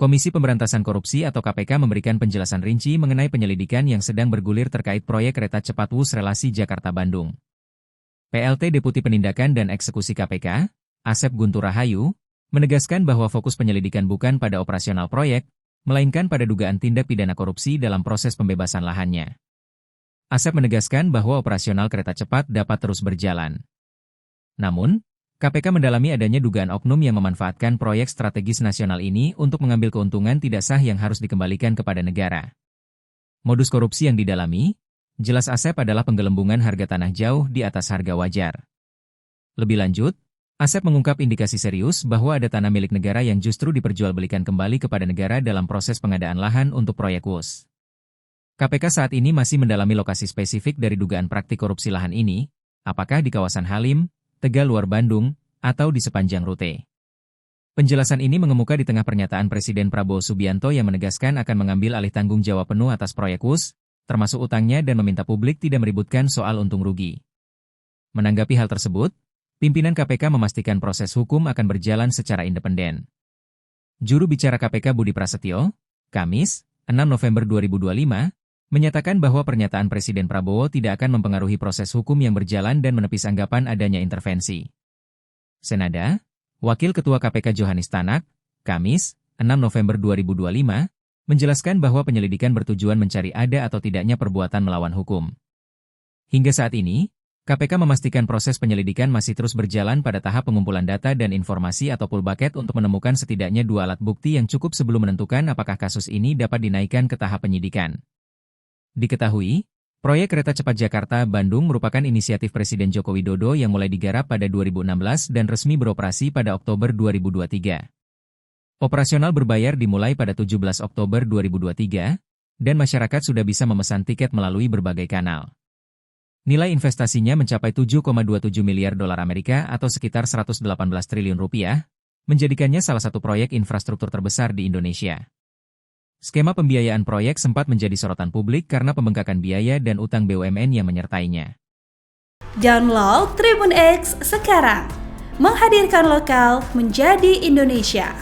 Komisi Pemberantasan Korupsi atau KPK memberikan penjelasan rinci mengenai penyelidikan yang sedang bergulir terkait proyek kereta cepat WUS relasi Jakarta-Bandung. PLT Deputi Penindakan dan Eksekusi KPK, Asep Guntur Rahayu, menegaskan bahwa fokus penyelidikan bukan pada operasional proyek, melainkan pada dugaan tindak pidana korupsi dalam proses pembebasan lahannya. Asep menegaskan bahwa operasional kereta cepat dapat terus berjalan. Namun, KPK mendalami adanya dugaan oknum yang memanfaatkan proyek strategis nasional ini untuk mengambil keuntungan tidak sah yang harus dikembalikan kepada negara. Modus korupsi yang didalami, jelas Asep adalah penggelembungan harga tanah jauh di atas harga wajar. Lebih lanjut, Asep mengungkap indikasi serius bahwa ada tanah milik negara yang justru diperjualbelikan kembali kepada negara dalam proses pengadaan lahan untuk proyek WUS. KPK saat ini masih mendalami lokasi spesifik dari dugaan praktik korupsi lahan ini, apakah di kawasan Halim, Tegal Luar Bandung, atau di sepanjang rute. Penjelasan ini mengemuka di tengah pernyataan Presiden Prabowo Subianto yang menegaskan akan mengambil alih tanggung jawab penuh atas proyek WUS, termasuk utangnya dan meminta publik tidak meributkan soal untung rugi. Menanggapi hal tersebut, pimpinan KPK memastikan proses hukum akan berjalan secara independen. Juru bicara KPK Budi Prasetyo, Kamis, 6 November 2025, menyatakan bahwa pernyataan Presiden Prabowo tidak akan mempengaruhi proses hukum yang berjalan dan menepis anggapan adanya intervensi. Senada, Wakil Ketua KPK Johanis Tanak, Kamis, 6 November 2025, menjelaskan bahwa penyelidikan bertujuan mencari ada atau tidaknya perbuatan melawan hukum. Hingga saat ini, KPK memastikan proses penyelidikan masih terus berjalan pada tahap pengumpulan data dan informasi atau pull bucket untuk menemukan setidaknya 2 alat bukti yang cukup sebelum menentukan apakah kasus ini dapat dinaikkan ke tahap penyidikan. Diketahui, proyek kereta cepat Jakarta-Bandung merupakan inisiatif Presiden Joko Widodo yang mulai digarap pada 2016 dan resmi beroperasi pada Oktober 2023. Operasional berbayar dimulai pada 17 Oktober 2023, dan masyarakat sudah bisa memesan tiket melalui berbagai kanal. Nilai investasinya mencapai 7,27 miliar dolar Amerika atau sekitar 118 triliun rupiah, menjadikannya salah satu proyek infrastruktur terbesar di Indonesia. Skema pembiayaan proyek sempat menjadi sorotan publik karena pembengkakan biaya dan utang BUMN yang menyertainya. Download Tribun X sekarang, menghadirkan lokal menjadi Indonesia.